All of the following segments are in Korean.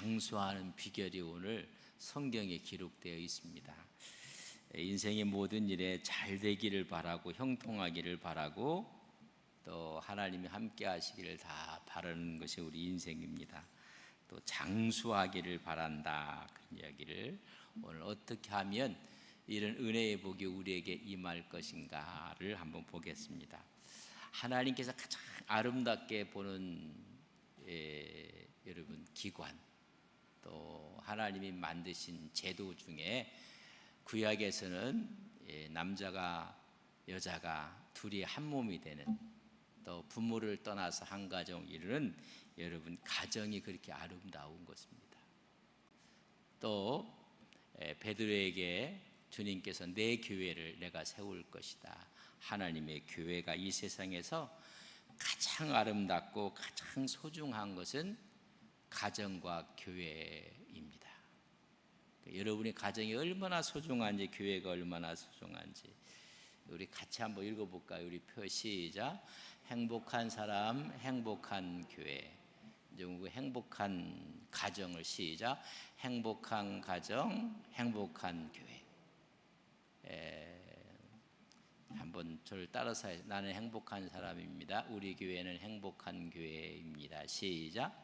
장수하는 비결이 오늘 성경에 기록되어 있습니다. 인생의 모든 일에 잘 되기를 바라고 형통하기를 바라고 또 하나님이 함께 하시기를 다 바라는 것이 우리 인생입니다. 또 장수하기를 바란다, 그런 이야기를 오늘 어떻게 하면 이런 은혜의 복이 우리에게 임할 것인가를 한번 보겠습니다. 하나님께서 가장 아름답게 보는 여러분 기관, 또 하나님이 만드신 제도 중에 구약에서는 남자가 여자가 둘이 한 몸이 되는, 또 부모를 떠나서 한 가정을 이루는 여러분 가정이 그렇게 아름다운 것입니다. 또 베드로에게 주님께서 내 교회를 내가 세울 것이다. 하나님의 교회가 이 세상에서 가장 아름답고 가장 소중한 것은 가정과 교회입니다. 여러분의 가정이 얼마나 소중한지, 교회가 얼마나 소중한지 우리 같이 한번 읽어볼까요? 우리 표 시작. 행복한 사람, 행복한 교회. 이제 행복한 가정을 시작. 행복한 가정, 행복한 교회. 한번 저를 따라서 해요. 나는 행복한 사람입니다. 우리 교회는 행복한 교회입니다. 시작.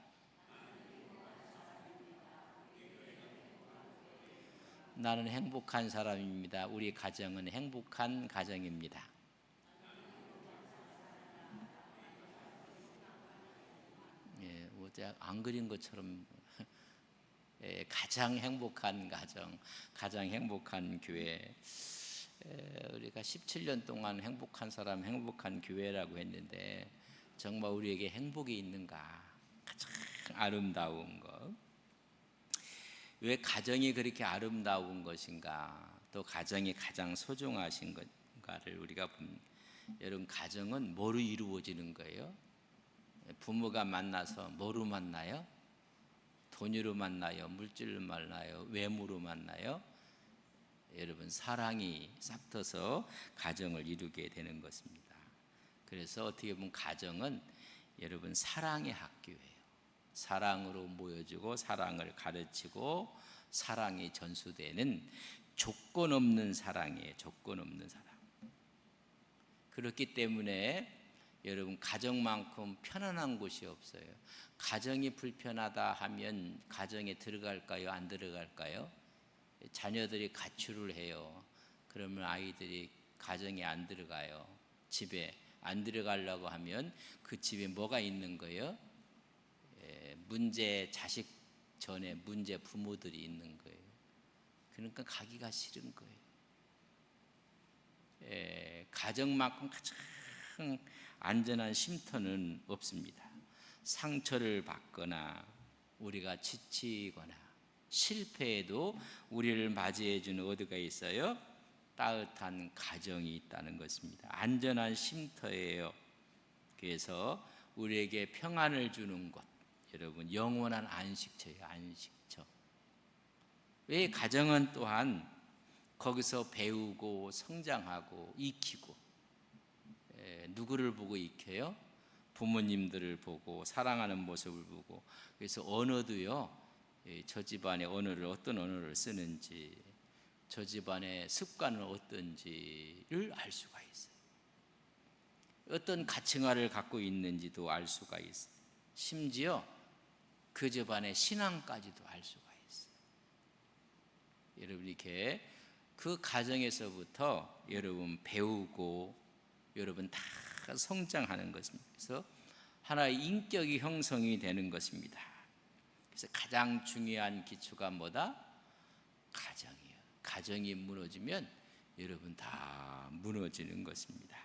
나는 행복한 사람입니다. 우리 가정은 행복한 가정입니다. 어제 안 그린 것처럼 가장 행복한 가정, 가장 행복한 교회. 우리가 17년 동안 행복한 사람, 행복한 교회라고 했는데 정말 우리에게 행복이 있는가? 가장 아름다운 것. 왜 가정이 그렇게 아름다운 것인가? 또 가정이 가장 소중하신 것인가를 우리가 보면, 여러분 가정은 뭐로 이루어지는 거예요? 부모가 만나서 뭐로 만나요? 돈으로 만나요? 물질로 만나요? 외모로 만나요? 여러분 사랑이 싹트서 가정을 이루게 되는 것입니다. 그래서 어떻게 보면 가정은 여러분 사랑의 학교예요. 사랑으로 모여주고 사랑을 가르치고 사랑이 전수되는 조건 없는 사랑이에요. 조건 없는 사랑. 그렇기 때문에 여러분 가정만큼 편안한 곳이 없어요. 가정이 불편하다 하면 가정에 들어갈까요? 안 들어갈까요? 자녀들이 가출을 해요. 그러면 아이들이 가정에 안 들어가요. 집에 안 들어가려고 하면 그 집에 뭐가 있는 거예요? 문제 자식 전에 문제 부모들이 있는 거예요. 그러니까 가기가 싫은 거예요. 가정만큼 가장 안전한 쉼터는 없습니다. 상처를 받거나 우리가 지치거나 실패해도 우리를 맞이해 주는 어디가 있어요? 따뜻한 가정이 있다는 것입니다. 안전한 쉼터예요. 그래서 우리에게 평안을 주는 것, 여러분 영원한 안식처예요. 안식처. 왜 가정은 또한 거기서 배우고 성장하고 익히고, 누구를 보고 익혀요? 부모님들을 보고 사랑하는 모습을 보고. 그래서 언어도요, 저 집안의 언어를 어떤 언어를 쓰는지, 저 집안의 습관은 어떤지를 알 수가 있어요. 어떤 가칭화를 갖고 있는지도 알 수가 있어요. 심지어 그 집안의 신앙까지도 알 수가 있어요. 여러분 이렇게 그 가정에서부터 여러분 배우고 여러분 다 성장하는 것입니다. 그래서 하나의 인격이 형성이 되는 것입니다. 그래서 가장 중요한 기초가 뭐다? 가정이에요. 가정이 무너지면 여러분 다 무너지는 것입니다.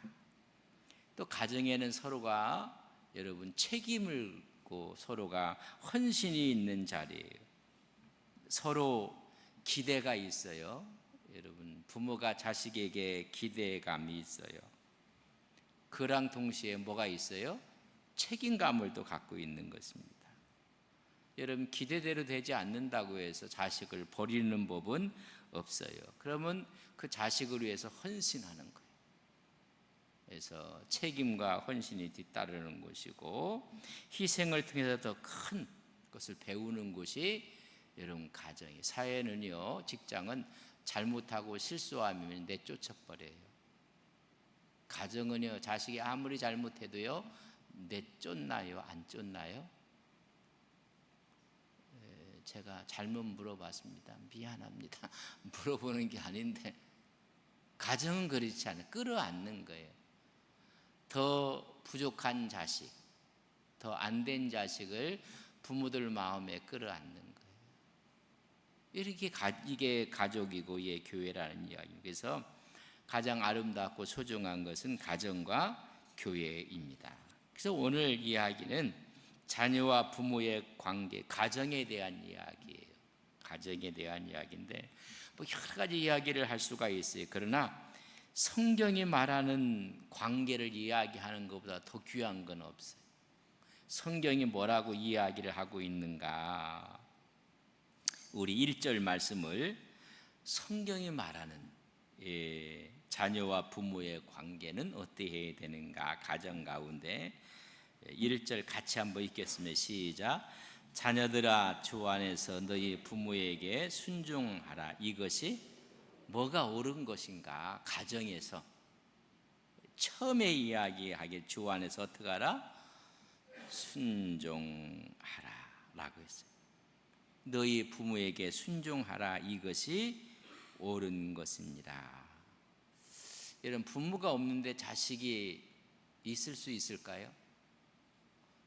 또 가정에는 서로가 여러분 책임을 고 서로가 헌신이 있는 자리예요. 서로 기대가 있어요. 여러분 부모가 자식에게 기대감이 있어요. 그랑 동시에 뭐가 있어요? 책임감을 또 갖고 있는 것입니다. 여러분 기대대로 되지 않는다고 해서 자식을 버리는 법은 없어요. 그러면 그 자식을 위해서 헌신하는 거예요. 그래서 책임과 헌신이 뒤따르는 것이고, 희생을 통해서 더 큰 것을 배우는 곳이 여러분 가정이, 사회는요, 직장은 잘못하고 실수하면 내쫓아버려요. 가정은요, 자식이 아무리 잘못해도요, 내쫓나요? 안 쫓나요? 제가 잘못 물어봤습니다. 미안합니다. 물어보는 게 아닌데, 가정은 그렇지 않아요. 끌어안는 거예요. 더 부족한 자식, 더 안 된 자식을 부모들 마음에 끌어안는 거예요. 이게 가족이고 교회라는 이야기입니다. 그래서 가장 아름답고 소중한 것은 가정과 교회입니다. 그래서 오늘 이야기는 자녀와 부모의 관계, 가정에 대한 이야기예요. 가정에 대한 이야기인데 뭐 여러 가지 이야기를 할 수가 있어요. 그러나 성경이 말하는 관계를 이야기하는 것보다 더 귀한 건 없어요. 성경이 뭐라고 이야기를 하고 있는가? 우리 1절 말씀을, 성경이 말하는 자녀와 부모의 관계는 어떻게 해야 되는가? 가정 가운데 1절 같이 한번 읽겠습니다. 시작. 자녀들아, 주 안에서 너희 부모에게 순종하라. 이것이 뭐가 옳은 것인가? 가정에서 처음에 이야기하길, 주 안에서 어떻게 하라? 순종하라 라고 했어요. 너희 부모에게 순종하라. 이것이 옳은 것입니다. 여러분, 부모가 없는데 자식이 있을 수 있을까요?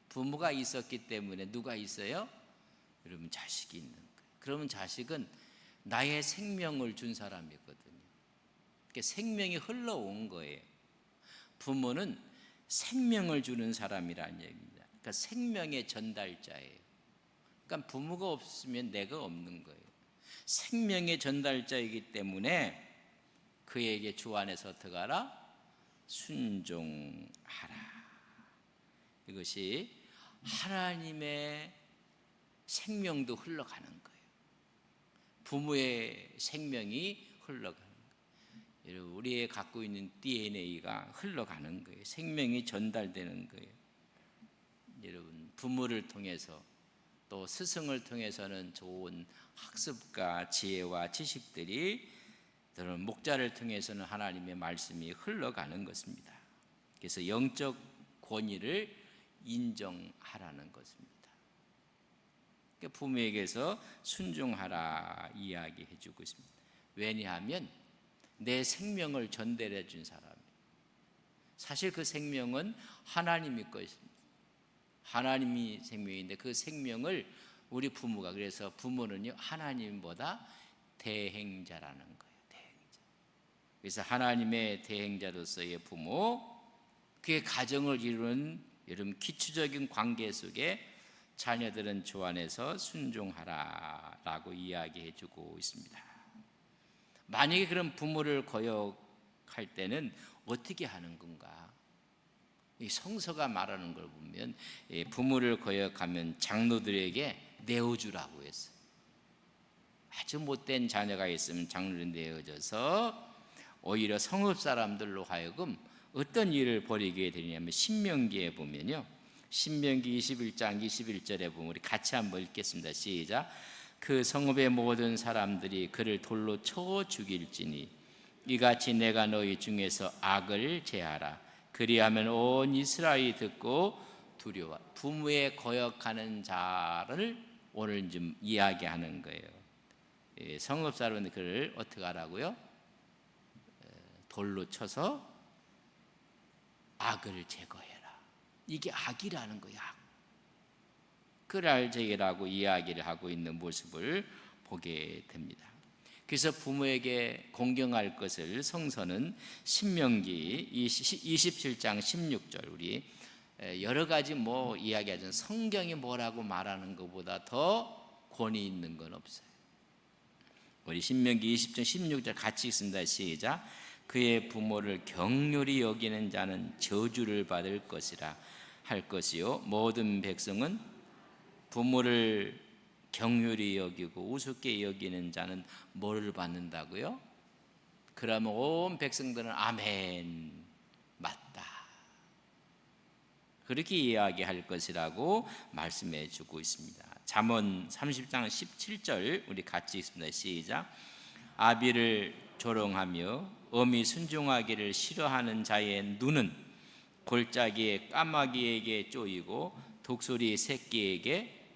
부모가 있었기 때문에 누가 있어요? 여러분, 자식이 있는 거예요. 그러면 자식은 나의 생명을 준 사람이거든요. 그러니까 생명이 흘러온 거예요. 부모는 생명을 주는 사람이라는 얘기입니다. 그러니까 생명의 전달자예요. 그러니까 부모가 없으면 내가 없는 거예요. 생명의 전달자이기 때문에 그에게 주 안에서 어떻게 하라? 순종하라. 이것이 하나님의 생명도 흘러가는 거예요. 부모의 생명이 흘러가는 거예요. 우리의 갖고 있는 DNA가 흘러가는 거예요. 생명이 전달되는 거예요. 여러분, 부모를 통해서 또 스승을 통해서는 좋은 학습과 지혜와 지식들이, 또는 목자를 통해서는 하나님의 말씀이 흘러가는 것입니다. 그래서 영적 권위를 인정하라는 것입니다. 그러니까 부모에게서 순종하라 이야기해 주고 있습니다. 왜냐하면 내 생명을 전달해 준 사람이에요. 사실 그 생명은 하나님이 것입니다. 하나님이 생명인데 그 생명을 우리 부모가, 그래서 부모는요, 하나님보다 대행자라는 거예요. 대행자. 그래서 하나님의 대행자로서의 부모, 그의 가정을 이루는 여러분 기초적인 관계 속에 자녀들은 주 안에서 순종하라 라고 이야기해 주고 있습니다. 만약에 그런 부모를 거역할 때는 어떻게 하는 건가? 이 성서가 말하는 걸 보면 부모를 거역하면 장로들에게 내어주라고 했어요. 아주 못된 자녀가 있으면 장로를 내어줘서 오히려 성읍 사람들로 하여금 어떤 일을 벌이게 되냐면, 신명기에 보면요, 신명기 21장 21절에 보면, 우리 같이 한번 읽겠습니다. 시작. 그 성읍의 모든 사람들이 그를 돌로 쳐 죽일지니 이같이 내가 너희 중에서 악을 제하라. 그리하면 온 이스라엘이 듣고 두려워. 부모에 거역하는 자를 오늘 좀 이야기하는 거예요. 성읍 사람들은 그를 어떻게 하라고요? 돌로 쳐서 악을 제거해라. 이게 악이라는 거야. 악. 그를 제거라고 이야기를 하고 있는 모습을 보게 됩니다. 그래서 부모에게 공경할 것을 성서는 신명기 27장 16절, 우리 여러 가지 이야기하지만 성경이 뭐라고 말하는 것보다 더 권위 있는 건 없어요. 우리 신명기 20장 16절 같이 읽습니다. 시작. 그의 부모를 긍휼히 여기는 자는 저주를 받을 것이라 할 것이요, 모든 백성은 부모를 긍휼히 여기고 우습게 여기는 자는 뭐를 받는다고요? 그러면 온 백성들은 아멘, 맞다, 그렇게 이야기할 것이라고 말씀해 주고 있습니다. 잠언 30장 17절 우리 같이 읽습니다. 시작. 아비를 조롱하며 엄히 순종하기를 싫어하는 자의 눈은 골짜기의 까마귀에게 쪼이고 독수리 새끼에게.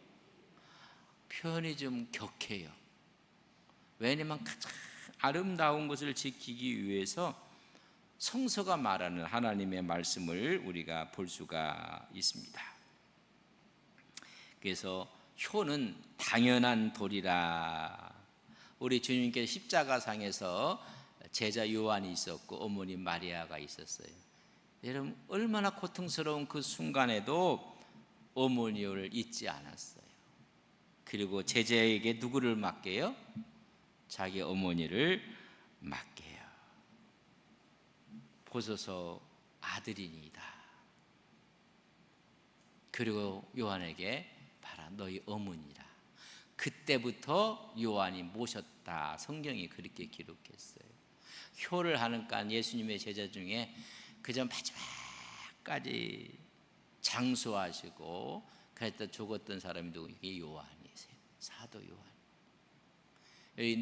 표현이 좀 격해요. 왜냐면 가장 아름다운 것을 지키기 위해서 성서가 말하는 하나님의 말씀을 우리가 볼 수가 있습니다. 그래서 효는 당연한 도리라. 우리 주님께서 십자가상에서 제자 요한이 있었고 어머니 마리아가 있었어요. 여러분 얼마나 고통스러운 그 순간에도 어머니를 잊지 않았어요. 그리고 제자에게 누구를 맡겨요? 자기 어머니를 맡겨요. 보소서 아들이니이다. 그리고 요한에게 봐라 너희 어머니라. 그때부터 요한이 모셨다. 성경이 그렇게 기록했어요. 효를 하는까 예수님의 제자 중에 그저 마지막까지 장수하시고 그랬다 죽었던 사람이 누구예요? 이게 요한이세요. 사도 요한.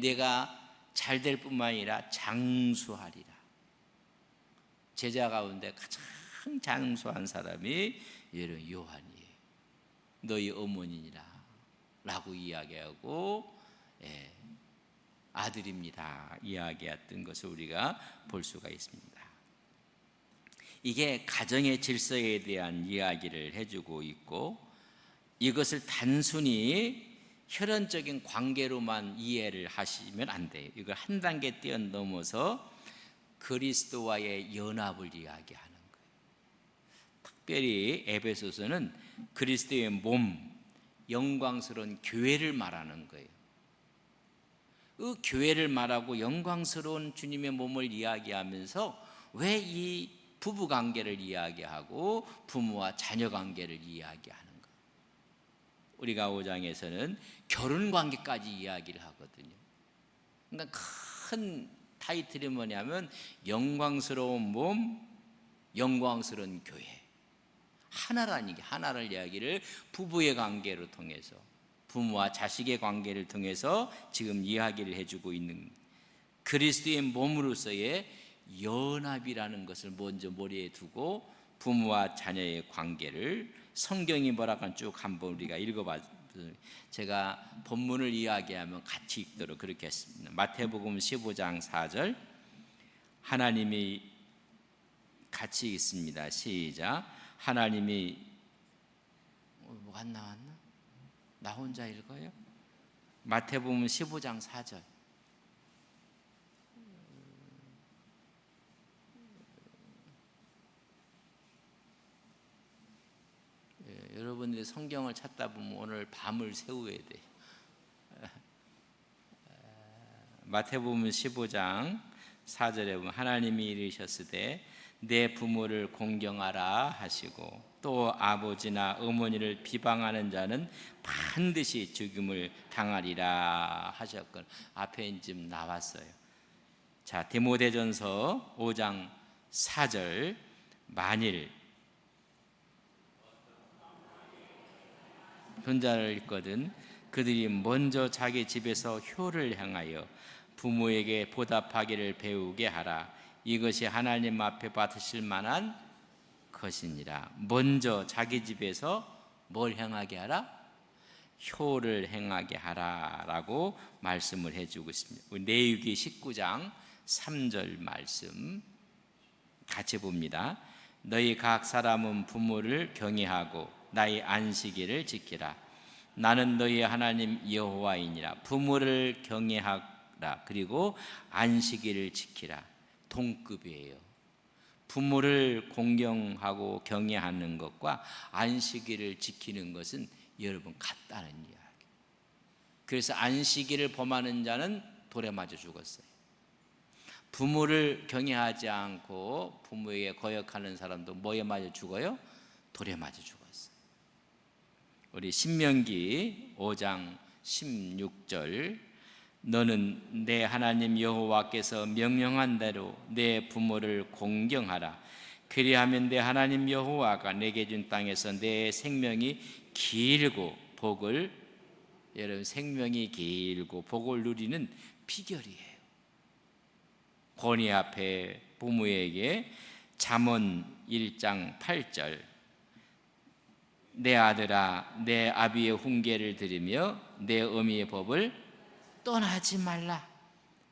내가 잘 될 뿐만 아니라 장수하리라. 제자 가운데 가장 장수한 사람이 여러분 요한이에요. 너희 어머니니라 라고 이야기하고 아들입니다 이야기했던 것을 우리가 볼 수가 있습니다. 이게 가정의 질서에 대한 이야기를 해주고 있고 이것을 단순히 혈연적인 관계로만 이해를 하시면 안 돼요. 이걸 한 단계 뛰어넘어서 그리스도와의 연합을 이야기하는 거예요. 특별히 에베소서는 그리스도의 몸, 영광스러운 교회를 말하는 거예요. 그 교회를 말하고 영광스러운 주님의 몸을 이야기하면서 왜 이 부부 관계를 이야기하고 부모와 자녀 관계를 이야기하는 가? 우리가 5장에서는 결혼 관계까지 이야기를 하거든요. 그러니까 큰 타이틀이 뭐냐면 영광스러운 몸, 영광스러운 교회. 하나라는 게 하나를 이야기를 부부의 관계로 통해서 부모와 자식의 관계를 통해서 지금 이야기를 해주고 있는 그리스도의 몸으로서의 연합이라는 것을 먼저 머리에 두고 부모와 자녀의 관계를 성경이 뭐라고 하는지 쭉 한번 우리가 읽어봐. 제가 본문을 이야기하면 같이 읽도록 그렇게 했습니다. 마태복음 15장 4절 하나님이 같이 읽습니다. 시작. 하나님이 뭐가 안 나왔나? 나 혼자 읽어요? 마태복음 15장 4절 여러분들이 성경을 찾다 보면 오늘 밤을 새워야 돼요. 마태복음 15장 4절에 보면 하나님이 이르셨으되 내 부모를 공경하라 하시고 또 아버지나 어머니를 비방하는 자는 반드시 죽임을 당하리라 하셨건 앞에 지금 나왔어요. 자, 디모데전서 5장 4절 만일 혼자를 읽거든 그들이 먼저 자기 집에서 효를 행하여 부모에게 보답하기를 배우게 하라. 이것이 하나님 앞에 받으실 만한 것이니라. 먼저 자기 집에서 뭘 행하게 하라? 효를 행하게 하라라고 말씀을 해주고 있습니다. 우리 레위기 19장 3절 말씀 같이 봅니다. 너희 각 사람은 부모를 경외하고 나의 안식일을 지키라. 나는 너희 하나님 여호와이니라. 부모를 경외하라. 그리고 안식일을 지키라. 동급이에요. 부모를 공경하고 경외하는 것과 안식일을 지키는 것은 여러분 같다는 이야기. 그래서 안식일을 범하는 자는 돌에 맞아 죽었어요. 부모를 경외하지 않고 부모에게 거역하는 사람도 뭐에 맞아 죽어요? 돌에 맞아 죽었어요. 우리 신명기 5장 16절 너는 내 하나님 여호와께서 명령한 대로 내 부모를 공경하라. 그리하면 내 하나님 여호와가 내게 준 땅에서 내 생명이 길고 복을 여러분 생명이 길고 복을 누리는 비결이에요. 권위 앞에 부모에게 잠언 1장 8절 내 아들아 내 아비의 훈계를 들으며 내 어미의 법을 떠나지 말라.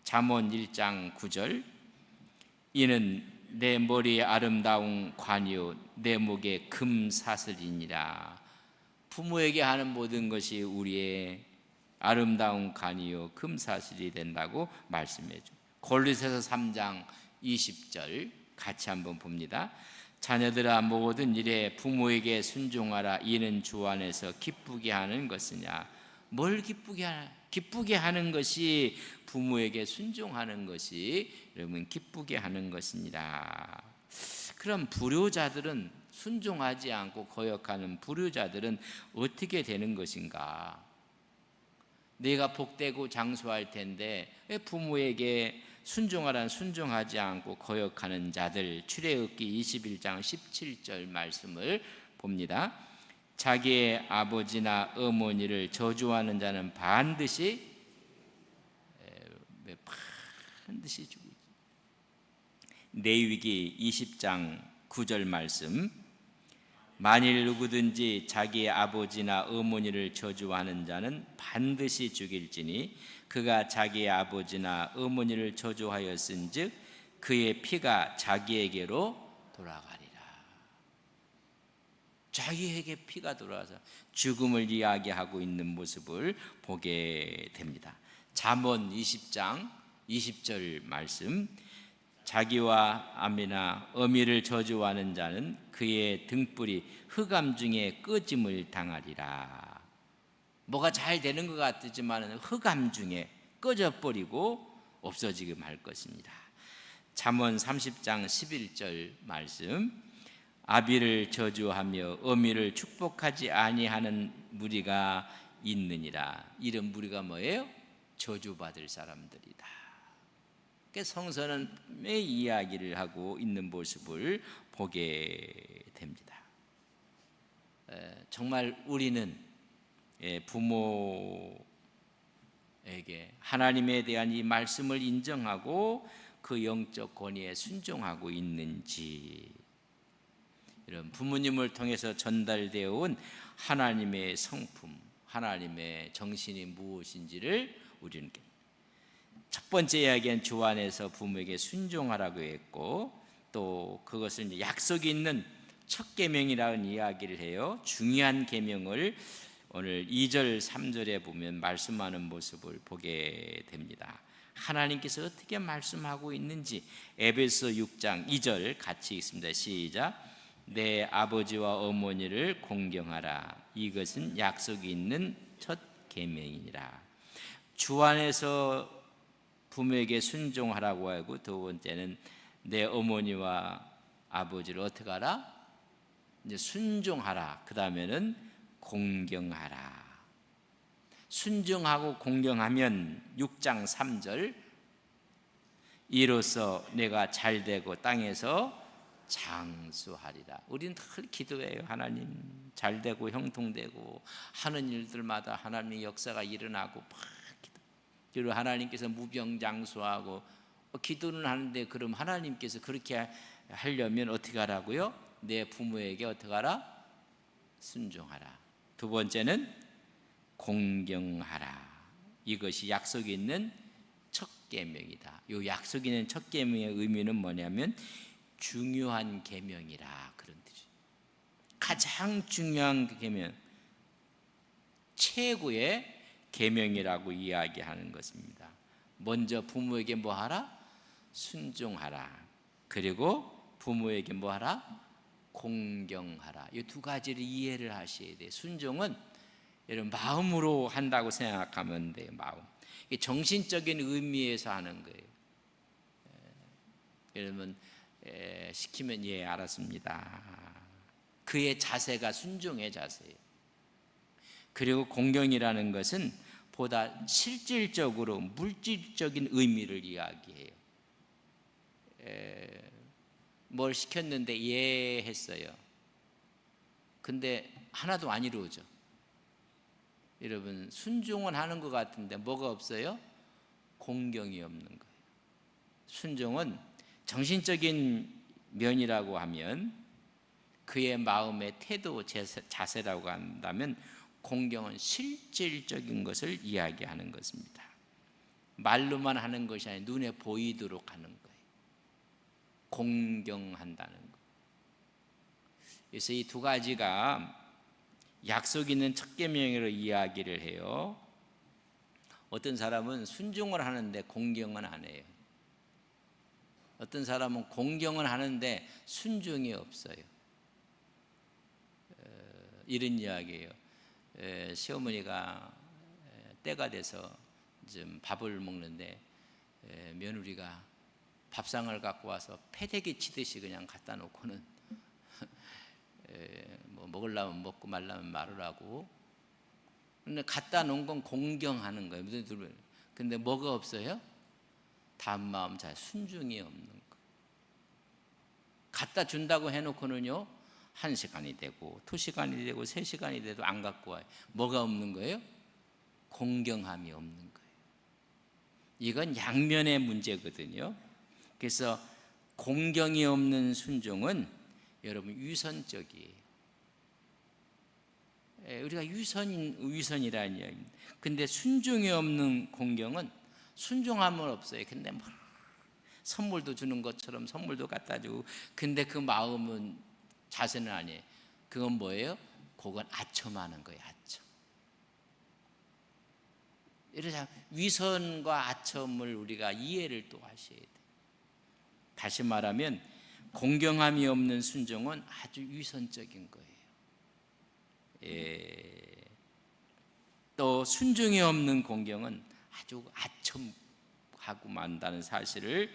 잠언 1장 9절 이는 내 머리에 아름다운 관이요 내 목에 금사슬이니라. 부모에게 하는 모든 것이 우리의 아름다운 관이요 금사슬이 된다고 말씀해 줘. 골로새서 3장 20절 같이 한번 봅니다. 자녀들아 모든 일에 부모에게 순종하라. 이는 주 안에서 기쁘게 하는 것이냐. 뭘 기쁘게 하나? 기쁘게 하는 것이 부모에게 순종하는 것이 여러분 기쁘게 하는 것이니라. 그럼 불효자들은 순종하지 않고 거역하는 불효자들은 어떻게 되는 것인가? 내가 복되고 장수할 텐데 왜 부모에게 순종하라는 순종하지 않고 거역하는 자들. 출애굽기 21장 17절 말씀을 봅니다. 자기의 아버지나 어머니를 저주하는 자는 반드시 죽이지. 레위기 20장 9절 말씀 만일 누구든지 자기의 아버지나 어머니를 저주하는 자는 반드시 죽일지니 그가 자기의 아버지나 어머니를 저주하였은즉 그의 피가 자기에게로 돌아가리라. 자기에게 피가 돌아와서 죽음을 이야기하고 있는 모습을 보게 됩니다. 잠언 20장 20절 말씀 자기와 아미나 어미를 저주하는 자는 그의 등불이 흑암 중에 꺼짐을 당하리라. 뭐가 잘 되는 것 같지만 흑암 중에 꺼져버리고 없어지게 말 것입니다. 잠언 30장 11절 말씀 아비를 저주하며 어미를 축복하지 아니하는 무리가 있느니라. 이런 무리가 뭐예요? 저주받을 사람들이다. 성서는의 이야기를 하고 있는 모습을 보게 됩니다. 정말 우리는 부모에게 하나님에 대한 이 말씀을 인정하고 그 영적 권위에 순종하고 있는지, 이런 부모님을 통해서 전달되어 온 하나님의 성품, 하나님의 정신이 무엇인지를 우리는 첫 번째 이야기는 주 안에서 부모에게 순종하라고 했고, 또 그것을 이제 약속이 있는 첫 계명이라는 이야기를 해요. 중요한 계명을 오늘 2절 3절에 보면 말씀하는 모습을 보게 됩니다. 하나님께서 어떻게 말씀하고 있는지 에베소 6장 2절 같이 읽습니다. 시작. 내 아버지와 어머니를 공경하라. 이것은 약속이 있는 첫 계명이니라. 주 안에서 부모에게 순종하라고 하고, 두 번째는 내 어머니와 아버지를 어떻게 하라? 이제 순종하라. 그 다음에는 공경하라. 순종하고 공경하면 6장 3절 이로써 내가 잘되고 땅에서 장수하리라. 우리는 늘 기도해요. 하나님 잘되고 형통되고 하는 일들마다 하나님의 역사가 일어나고 그리고 하나님께서 무병장수하고 기도는 하는데, 그럼 하나님께서 그렇게 하려면 어떻게 하라고요? 내 부모에게 어떻게 하라? 순종하라. 두 번째는 공경하라. 이것이 약속이 있는 첫 계명이다. 이 약속이 있는 첫 계명의 의미는 뭐냐면 중요한 계명이라, 그런 뜻이에요. 가장 중요한 계명, 최고의 계명이라고 이야기하는 것입니다. 먼저 부모에게 뭐 하라? 순종하라. 그리고 부모에게 뭐 하라? 공경하라. 이 두 가지를 이해를 하셔야 돼요. 순종은 여러분 마음으로 한다고 생각하면 돼요. 마음. 정신적인 의미에서 하는 거예요. 여러분 시키면 예 알았습니다. 그의 자세가 순종의 자세예요. 그리고 공경이라는 것은 보다 실질적으로 물질적인 의미를 이야기해요. 뭘 시켰는데 예 했어요. 근데 하나도 안 이루어져. 여러분 순종은 하는 것 같은데 뭐가 없어요? 공경이 없는 거예요. 순종은 정신적인 면이라고 하면, 그의 마음의 태도, 자세라고 한다면, 공경은 실질적인 것을 이야기하는 것입니다. 말로만 하는 것이 아니라 눈에 보이도록 하는 거예요. 공경한다는 것. 그래서 이 두 가지가 약속 있는 첫 계명으로 이야기를 해요. 어떤 사람은 순종을 하는데 공경은 안 해요. 어떤 사람은 공경은 하는데 순종이 없어요. 이런 이야기예요. 시어머니가 때가 돼서 좀 밥을 먹는데 며느리가 밥상을 갖고 와서 패대기 치듯이 그냥 갖다 놓고는 뭐 먹으려면 먹고 말라면 말을 하고, 근데 갖다 놓은 건 공경하는 거예요. 근데 뭐가 없어요? 다음 마음 잘 순종이 없는 거예요. 갖다 준다고 해놓고는요, 1시간이 되고 2시간이 되고 3시간이 돼도 안 갖고 와요. 뭐가 없는 거예요? 공경함이 없는 거예요. 이건 양면의 문제거든요. 그래서 공경이 없는 순종은 여러분 위선적이에요. 우리가 위선이라는 이야기입니다. 근데 순종이 없는 공경은 순종함은 없어요. 근데 뭐 선물도 주는 것처럼 선물도 갖다 주고, 근데 그 마음은, 자세는 아니에요. 그건 뭐예요? 그건 아첨하는 거예요. 아첨. 이러자 위선과 아첨을 우리가 이해를 또 하셔야 돼요. 다시 말하면 공경함이 없는 순종은 아주 위선적인 거예요. 또 순종이 없는 공경은 아주 아첨하고 만다는 사실을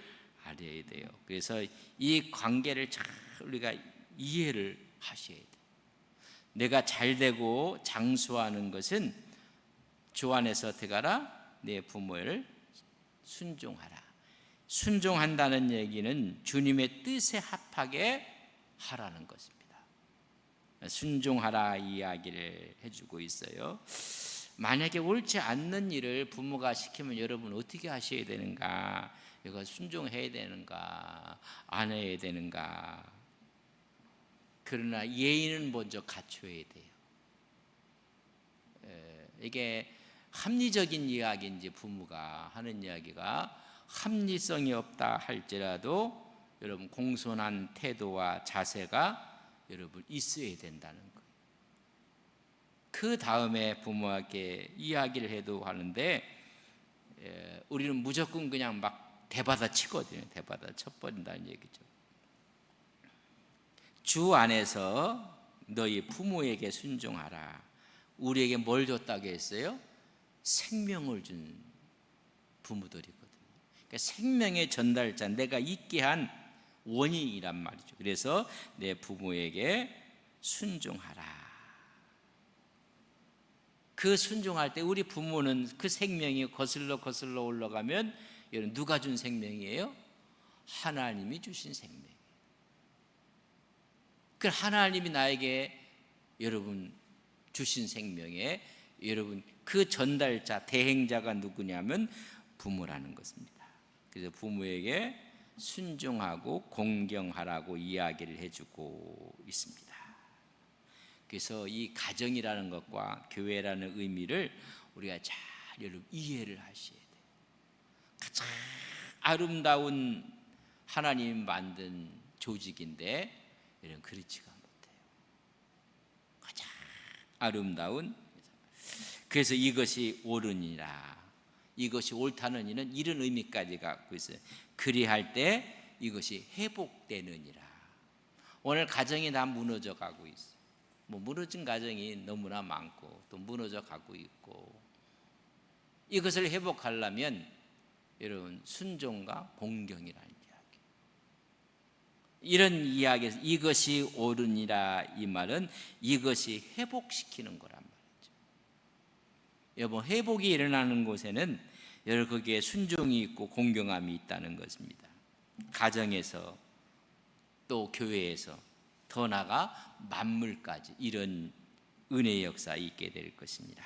알아야 돼요. 그래서 이 관계를 잘 우리가 이해를 하셔야 돼요. 내가 잘되고 장수하는 것은 주 안에서 어떻게 하라? 내 부모를 순종하라. 순종한다는 얘기는 주님의 뜻에 합하게 하라는 것입니다. 순종하라 이야기를 해주고 있어요. 만약에 옳지 않는 일을 부모가 시키면 여러분 어떻게 하셔야 되는가? 이거 순종해야 되는가? 안 해야 되는가? 그러나 예의는 먼저 갖춰야 돼요. 이게 합리적인 이야기인지 부모가 하는 이야기가 합리성이 없다 할지라도 여러분 공손한 태도와 자세가 여러분 있어야 된다는 거예요. 그 다음에 부모에게 이야기를 해도 하는데, 우리는 무조건 그냥 막 대받아 치거든요. 대받아 쳐버린다는 얘기죠. 주 안에서 너희 부모에게 순종하라. 우리에게 뭘 줬다고 했어요? 생명을 준 부모들이거든요. 그러니까 생명의 전달자, 내가 있게 한 원인이란 말이죠. 그래서 내 부모에게 순종하라. 그 순종할 때 우리 부모는 그 생명이 거슬러 올라가면, 여러분 누가 준 생명이에요? 하나님이 주신 생명. 그 하나님이 나에게 여러분 주신 생명에 여러분 그 전달자, 대행자가 누구냐면 부모라는 것입니다. 그래서 부모에게 순종하고 공경하라고 이야기를 해주고 있습니다. 그래서 이 가정이라는 것과 교회라는 의미를 우리가 잘 여러분 이해를 하셔야 돼요. 가장 아름다운 하나님 만든 조직인데 여러분 그렇지가 못해요. 가장 아름다운. 그래서 이것이 옳으니라. 이것이 옳다는 이는 이런 의미까지 갖고 있어요. 그리할 때 이것이 회복되느니라. 오늘 가정이 다 무너져 가고 있어요. 뭐 무너진 가정이 너무나 많고 또 무너져 가고 있고, 이것을 회복하려면 여러분 순종과 공경이라는 이야기. 이런 이야기에서 이것이 옳으니라 이 말은 이것이 회복시키는 거란 말이죠. 여러분 회복이 일어나는 곳에는 여러분 거기에 순종이 있고 공경함이 있다는 것입니다. 가정에서 또 교회에서 더 나아가 만물까지 이런 은혜의 역사 있게 될 것입니다.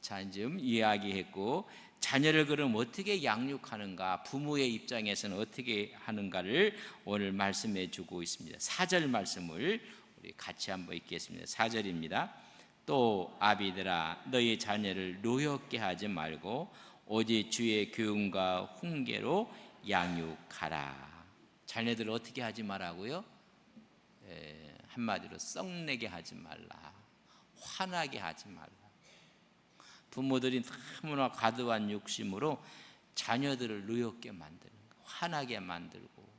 자, 지금 이야기했고, 자녀를 그럼 어떻게 양육하는가, 부모의 입장에서는 어떻게 하는가를 오늘 말씀해 주고 있습니다. 4절 말씀을 우리 같이 한번 읽겠습니다. 4절입니다. 또 아비들아, 너희 자녀를 노엽게 하지 말고 오직 주의 교훈과 훈계로 양육하라. 자녀들을 어떻게 하지 말라고요? 한마디로 썩내게 하지 말라, 화나게 하지 말라. 부모들이 너무나 과도한 욕심으로 자녀들을 노엽게 만드는 거예요. 화나게 만들고.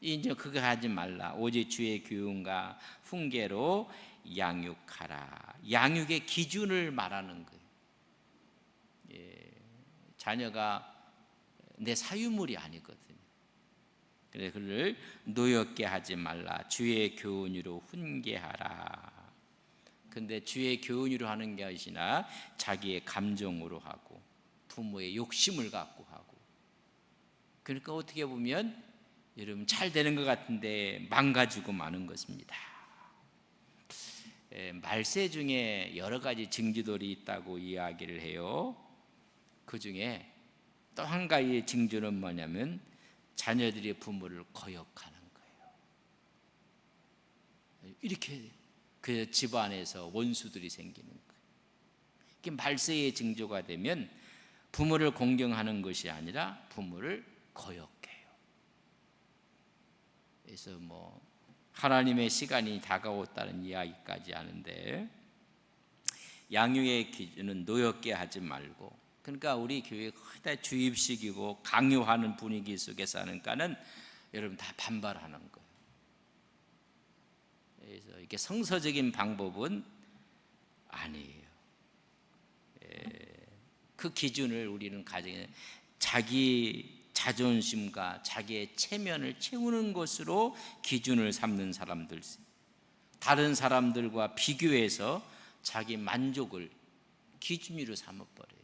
이제 그거 하지 말라. 오직 주의 교훈과 훈계로 양육하라. 양육의 기준을 말하는 거예요. 자녀가 내 사유물이 아니거든요. 그래서 그를 노엽게 하지 말라. 주의 교훈으로 훈계하라. 근데 주의 교훈으로 하는 게 아니라 자기의 감정으로 하고 부모의 욕심을 갖고 하고. 그러니까 어떻게 보면 여러분 잘 되는 것 같은데 망가지고 마는 것입니다. 말세 중에 여러 가지 징조들이 있다고 이야기를 해요. 그 중에 또 한 가지의 징조는 뭐냐면 자녀들이 부모를 거역하는 거예요. 이렇게 그 집안에서 원수들이 생기는 거예요. 이게 말세의 징조가 되면 부모를 공경하는 것이 아니라 부모를 거역해요. 그래서 뭐 하나님의 시간이 다가왔다는 이야기까지 하는데, 양육의 기준은 노엽게 하지 말고, 그러니까 우리 교회 거의 다 주입식이고 강요하는 분위기 속에서 하니까는 여러분 다 반발하는 거예요. 그래서 이게 성서적인 방법은 아니에요. 그 기준을 우리는 가정에 자기 자존심과 자기의 체면을 채우는 것으로 기준을 삼는 사람들, 다른 사람들과 비교해서 자기 만족을 기준으로 삼아버려요.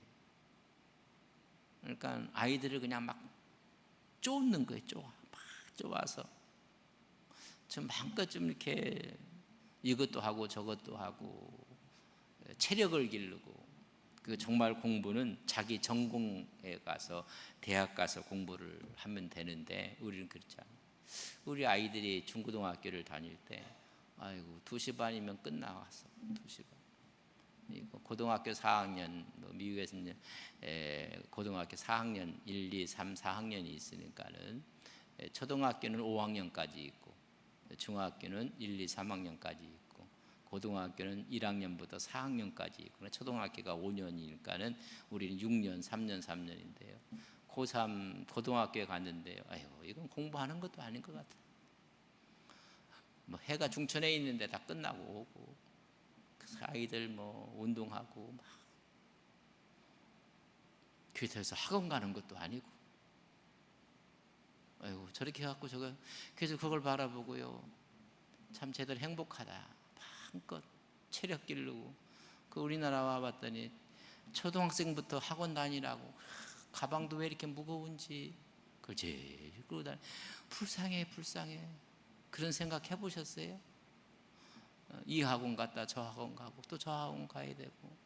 그러니까 아이들을 그냥 막 쫓는 거예요. 막 쫓아서 좀 마음껏 좀 이렇게 이것도 하고 저것도 하고 체력을 기르고. 그 정말 공부는 자기 전공에 가서 대학 가서 공부를 하면 되는데 우리는 그렇지 않아요. 우리 아이들이 중고등학교를 다닐 때 아이고 2시 반이면 끝나왔어. 2시 반. 이거 고등학교 4학년, 미국에서는 고등학교 4학년 1, 2, 3, 4학년이 있으니까는 초등학교는 5학년까지 있고 중학교는 1, 2, 3학년까지 있고 고등학교는 1학년부터 4학년까지 있고 초등학교가 5년이니까는 우리는 6년, 3년, 3년인데요. 고3 고등학교에 갔는데요. 아유, 이건 공부하는 것도 아닌 것 같아요. 뭐 해가 중천에 있는데 다 끝나고 오고, 그래서 아이들 뭐 운동하고 막 교회에서 학원 가는 것도 아니고, 아이고 저렇게 해갖고 저거 그래서 그걸 바라보고요. 참 쟤들 행복하다. 마음껏 체력 기르고. 그 우리나라 와봤더니 초등학생부터 학원 다니라고 가방도 왜 이렇게 무거운지 그걸 제일 끌고 다니. 불쌍해. 그런 생각 해보셨어요? 이 학원 갔다 저 학원 가고 또 저 학원 가야 되고.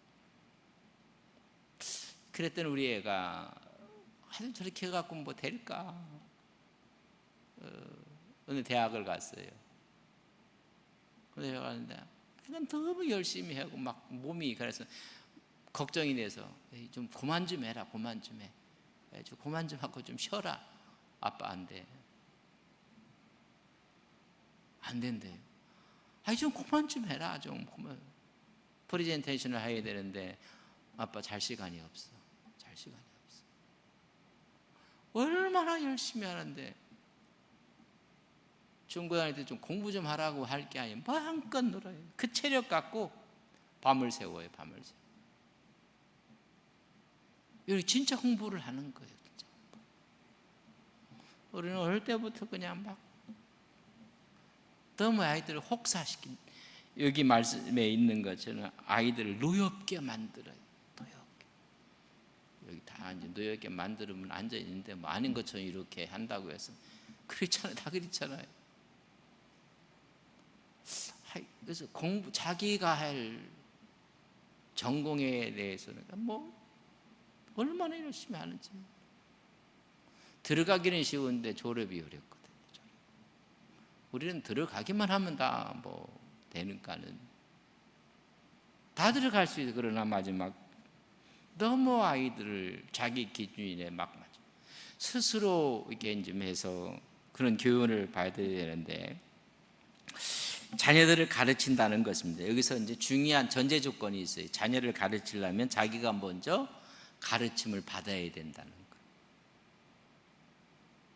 그랬더니 우리 애가 하여튼 저렇게 해갖고 뭐 될까. 어느 대학을 갔어요. 그래서 가는데 그냥 너무 열심히 하고 막 몸이 그래서 걱정이 돼서 좀 그만 좀 해라. 그만 좀 해. 그만 좀 하고 좀 쉬어라. 아빠 안 돼. 안 된대요. 아니 좀 그만 좀 해라. 좀 그만. 프레젠테이션을 해야 되는데 아빠 잘 시간이 없어. 얼마나 열심히 하는데 중고등학교 때 좀 공부 좀 하라고 할 게 아니에요. 마음껏 놀아요. 그 체력 갖고 밤을 새워요. 여기 진짜 공부를 하는 거예요. 진짜. 우리는 어릴 때부터 그냥 막 너무 아이들을 혹사시킨, 여기 말씀에 있는 것처럼 아이들을 노엽게 만들어요. 여기 다 이제 노엽게 만들면 앉아 있는데 뭐 아닌 것처럼 이렇게 한다고 해서 그렇잖아요. 다 그렇잖아요. 그래서 자기가 할 전공에 대해서는 뭐 얼마나 열심히 하는지. 들어가기는 쉬운데 졸업이 어렵거든요. 우리는 들어가기만 하면 다 뭐 되니까는 다 들어갈 수 있어. 그러나 마지막 너무 아이들을 자기 기준에 막 스스로 이렇게 좀 해서 그런 교훈을 받아야 되는데, 자녀들을 가르친다는 것입니다. 여기서 이제 중요한 전제 조건이 있어요. 자녀를 가르치려면 자기가 먼저 가르침을 받아야 된다는 거예요.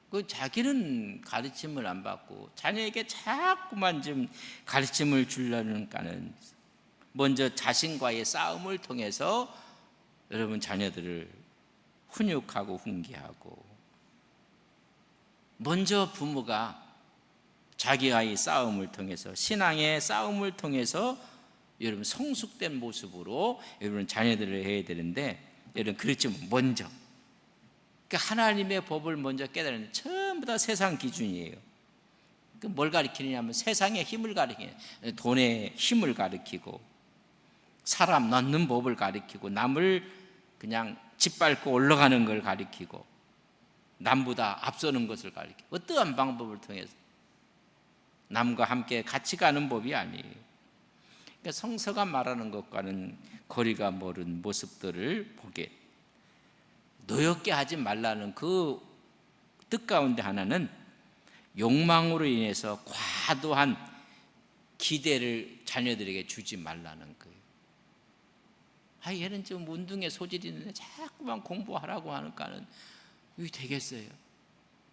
그 자기는 가르침을 안 받고 자녀에게 자꾸만 좀 가르침을 주려니까는 먼저 자신과의 싸움을 통해서 여러분 자녀들을 훈육하고 훈계하고, 먼저 부모가 자기와의 싸움을 통해서, 신앙의 싸움을 통해서 여러분 성숙된 모습으로 여러분 자녀들을 해야 되는데, 여러분 그렇지 먼저 그러니까 하나님의 법을 먼저 깨달는, 전부 다 세상 기준이에요. 뭘 가리키느냐면 세상의 힘을 가리키는, 돈의 힘을 가리키고 사람 넣는 법을 가리키고 남을 그냥 짓밟고 올라가는 걸 가리키고 남보다 앞서는 것을 가리키고, 어떠한 방법을 통해서 남과 함께 같이 가는 법이 아니에요. 그러니까 성서가 말하는 것과는 거리가 멀은 모습들을 보게, 노엽게 하지 말라는 그 뜻 가운데 하나는 욕망으로 인해서 과도한 기대를 자녀들에게 주지 말라는 거예요. 얘는 좀 운동에 소질이 있는데 자꾸만 공부하라고 하니까는 이게 되겠어요.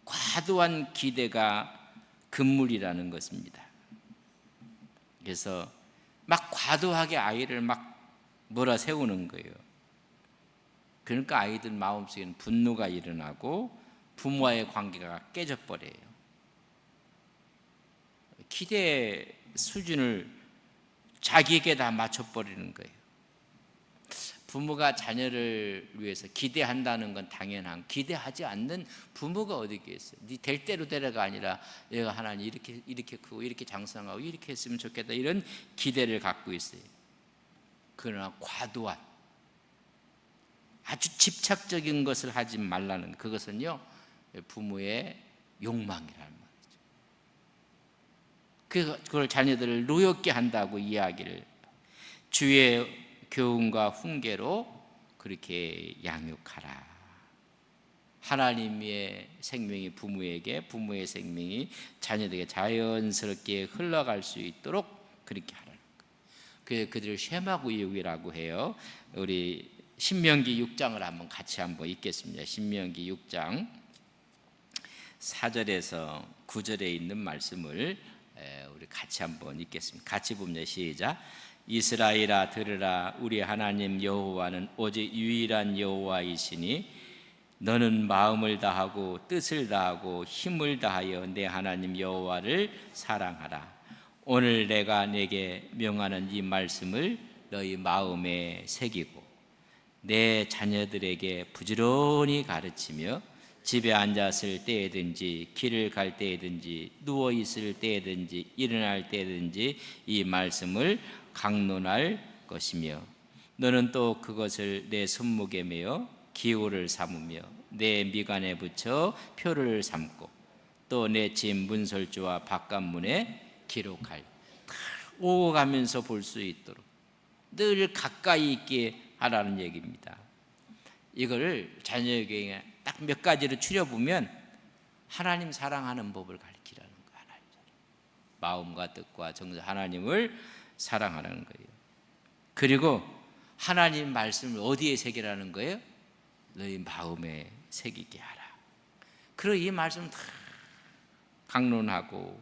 과도한 기대가 금물이라는 것입니다. 그래서 막 과도하게 아이를 막 몰아세우는 거예요. 그러니까 아이들 마음속에는 분노가 일어나고 부모와의 관계가 깨져버려요. 기대 수준을 자기에게 다 맞춰버리는 거예요. 부모가 자녀를 위해서 기대한다는 건 당연한, 기대하지 않는 부모가 어디 있겠어요. 네 될 대로 되라가 아니라 내가 하나님 이렇게 크고 이렇게 장성하고 이렇게 했으면 좋겠다, 이런 기대를 갖고 있어요. 그러나 과도한 아주 집착적인 것을 하지 말라는, 그것은요 부모의 욕망이라는 말이죠. 그걸 자녀들을 노엽게 한다고 이야기를, 주의 교훈과 훈계로 그렇게 양육하라. 하나님의 생명이 부모에게, 부모의 생명이 자녀들에게 자연스럽게 흘러갈 수 있도록 그렇게 하라는 거예요. 그들을 쉐마구육이라고 해요. 우리 신명기 6장을 한번 읽겠습니다. 신명기 6장 4절에서 9절에 있는 말씀을 우리 같이 한번 읽겠습니다. 같이 봅니다. 시작. 이스라엘아 들으라. 우리 하나님 여호와는 오직 유일한 여호와이시니 너는 마음을 다하고 뜻을 다하고 힘을 다하여 내 하나님 여호와를 사랑하라. 오늘 내가 내게 명하는 이 말씀을 너희 마음에 새기고 내 자녀들에게 부지런히 가르치며 집에 앉았을 때에든지 길을 갈 때에든지 누워 있을 때에든지 일어날 때에든지 이 말씀을 강론할 것이며, 너는 또 그것을 내 손목에 메어 기호를 삼으며 내 미간에 붙여 표를 삼고 또 내 집 문설주와 바깥문에 기록할, 오가면서 볼 수 있도록 늘 가까이 있게 하라는 얘기입니다. 이걸 자녀에게 딱 몇 가지로 추려보면 하나님 사랑하는 법을 가르치라는 거예요. 하나님 마음과 뜻과 정서 하나님을 사랑하라는 거예요. 그리고 하나님 말씀을 어디에 새기라는 거예요? 너희 마음에 새기게 하라. 그리고 이 말씀 다 강론하고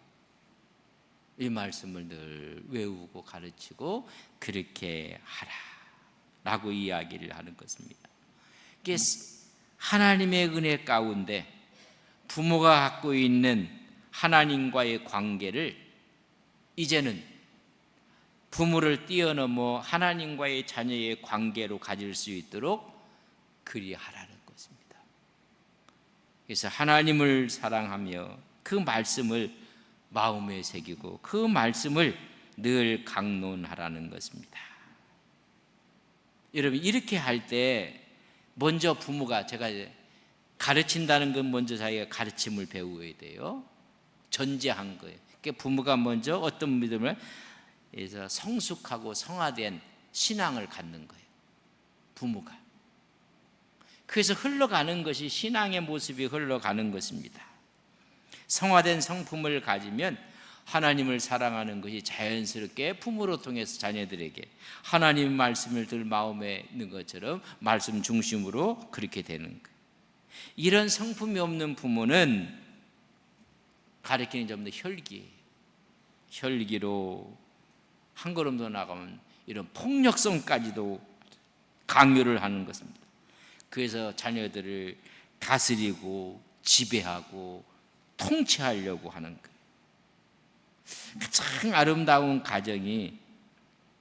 이 말씀을 늘 외우고 가르치고 그렇게 하라 라고 이야기를 하는 것입니다. 하나님의 은혜 가운데 부모가 갖고 있는 하나님과의 관계를 이제는 부모를 뛰어넘어 하나님과의 자녀의 관계로 가질 수 있도록 그리하라는 것입니다. 그래서 하나님을 사랑하며 그 말씀을 마음에 새기고 그 말씀을 늘 강론하라는 것입니다. 여러분, 이렇게 할 때 먼저 부모가, 제가 가르친다는 건 먼저 자기가 가르침을 배워야 돼요. 전제한 거예요. 그러니까 부모가 먼저 어떤 믿음을 해서 성숙하고 성화된 신앙을 갖는 거예요. 부모가. 그래서 흘러가는 것이 신앙의 모습이 흘러가는 것입니다. 성화된 성품을 가지면 하나님을 사랑하는 것이 자연스럽게 부모로 통해서 자녀들에게 하나님 말씀을 들 마음에 있는 것처럼 말씀 중심으로 그렇게 되는 거예요. 이런 성품이 없는 부모는 가르치는 점도 혈기로 한 걸음 더 나가면 이런 폭력성까지도 강요를 하는 것입니다. 그래서 자녀들을 다스리고 지배하고 통치하려고 하는 거예요. 가장 아름다운 가정이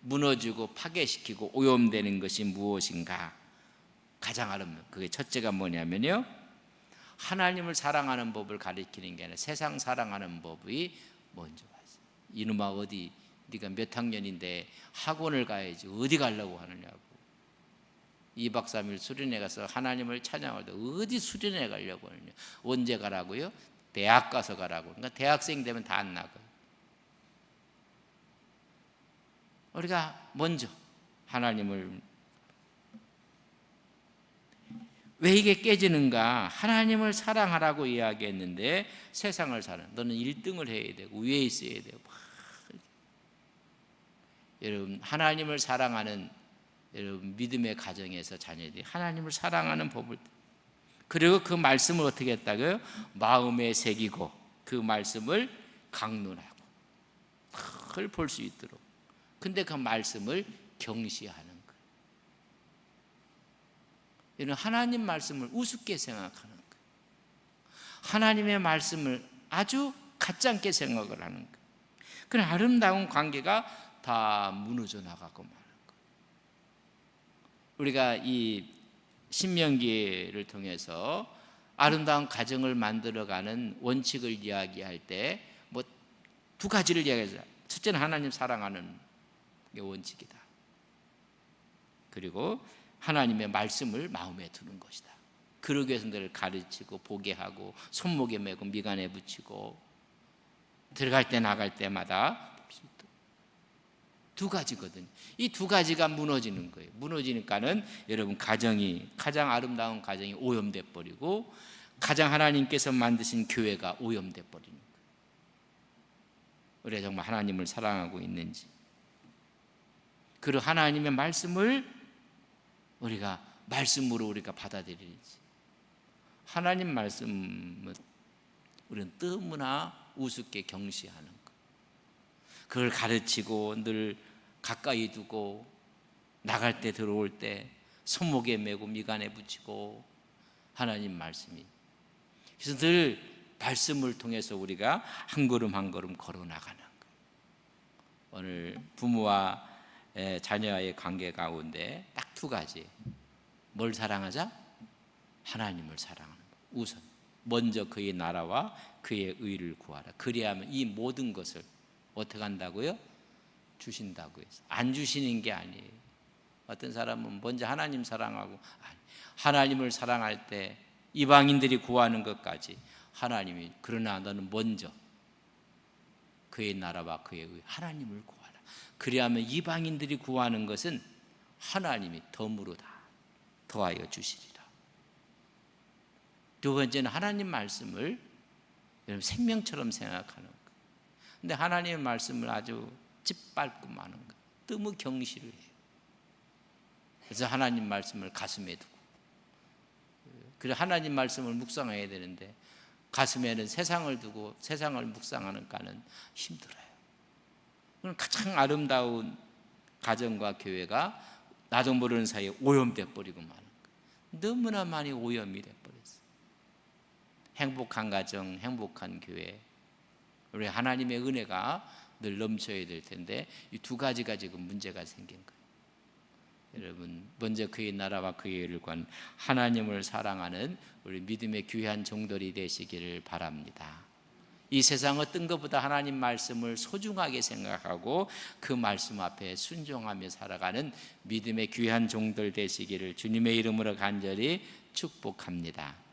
무너지고 파괴시키고 오염되는 것이 무엇인가? 가장 아름다운, 그게 첫째가 뭐냐면요, 하나님을 사랑하는 법을 가르치는 게 아니라 세상 사랑하는 법이 먼저 왔어요. 이놈아, 어디 네가 몇 학년인데 학원을 가야지 어디 가려고 하느냐고. 2박 3일 수련회 가서 하나님을 찬양할 때 어디 수련회 가려고 하느냐. 언제 가라고요? 대학 가서 가라고. 그러니까 대학생 되면 다 안 나가요. 우리가 먼저 하나님을, 왜 이게 깨지는가? 하나님을 사랑하라고 이야기했는데 세상을 사랑, 너는 1등을 해야 되고 위에 있어야 돼요. 여러분, 하나님을 사랑하는 여러분 믿음의 가정에서 자녀들이 하나님을 사랑하는 법을, 그리고 그 말씀을 어떻게 했다고요? 마음에 새기고 그 말씀을 강론하고 그걸 볼 수 있도록. 근데 그 말씀을 경시하는 거예요. 이는 하나님 말씀을 우습게 생각하는 거예요. 하나님의 말씀을 아주 가짜게 생각을 하는 거예요. 그런 아름다운 관계가 다 무너져 나가고 마는 거예요. 우리가 이 신명기를 통해서 아름다운 가정을 만들어가는 원칙을 이야기할 때 뭐 두 가지를 이야기해요. 첫째는 하나님 사랑하는 게 원칙이다. 그리고 하나님의 말씀을 마음에 두는 것이다. 그러기 위해서 늘 가르치고 보게 하고 손목에 메고 미간에 붙이고 들어갈 때 나갈 때마다 두 가지거든요. 이 두 가지가 무너지는 거예요. 무너지니까는 여러분 가정이, 가장 아름다운 가정이 오염돼 버리고 가장 하나님께서 만드신 교회가 오염돼 버리는 거예요. 우리가 정말 하나님을 사랑하고 있는지, 그리고 하나님의 말씀을 우리가 말씀으로 우리가 받아들이는지. 하나님 말씀은 우리는 너무나 우습게 경시하는 것, 그걸 가르치고 늘 가까이 두고 나갈 때 들어올 때 손목에 메고 미간에 붙이고 하나님 말씀이, 그래서 늘 말씀을 통해서 우리가 한 걸음 한 걸음 걸어 나가는 거예요. 오늘 부모와 자녀와의 관계 가운데 딱 두 가지. 뭘 사랑하자? 하나님을 사랑하는 것. 우선 먼저 그의 나라와 그의 의를 구하라. 그리하면 이 모든 것을 어떻게 한다고요? 주신다고 해서. 안 주시는 게 아니에요. 어떤 사람은 먼저 하나님 사랑하고, 하나님을 사랑할 때 이방인들이 구하는 것까지 하나님이, 그러나 너는 먼저 그의 나라와 그의 의, 하나님을 구하라. 그리하면 이방인들이 구하는 것은 하나님이 덤으로 다 더하여 주시리라. 두 번째는 하나님 말씀을 여러분 생명처럼 생각하는 것. 근데 하나님의 말씀을 아주 짓밟고 마는 것, 너무 경시를 해요. 그래서 하나님 말씀을 가슴에 두고, 그리고 하나님 말씀을 묵상해야 되는데 가슴에는 세상을 두고 세상을 묵상하는가는 힘들어요. 그럼 가장 아름다운 가정과 교회가 나도 모르는 사이에 오염돼 버리고 마는 거예요. 너무나 많이 오염이 돼 버렸어요. 행복한 가정, 행복한 교회, 우리 하나님의 은혜가 늘 넘쳐야 될 텐데 이 두 가지가 지금 문제가 생긴 거예요. 여러분, 먼저 그의 나라와 그의 의를 구한 하나님을 사랑하는 우리 믿음의 귀한 종들이 되시기를 바랍니다. 이 세상 어떤 것보다 하나님 말씀을 소중하게 생각하고 그 말씀 앞에 순종하며 살아가는 믿음의 귀한 종들 되시기를 주님의 이름으로 간절히 축복합니다.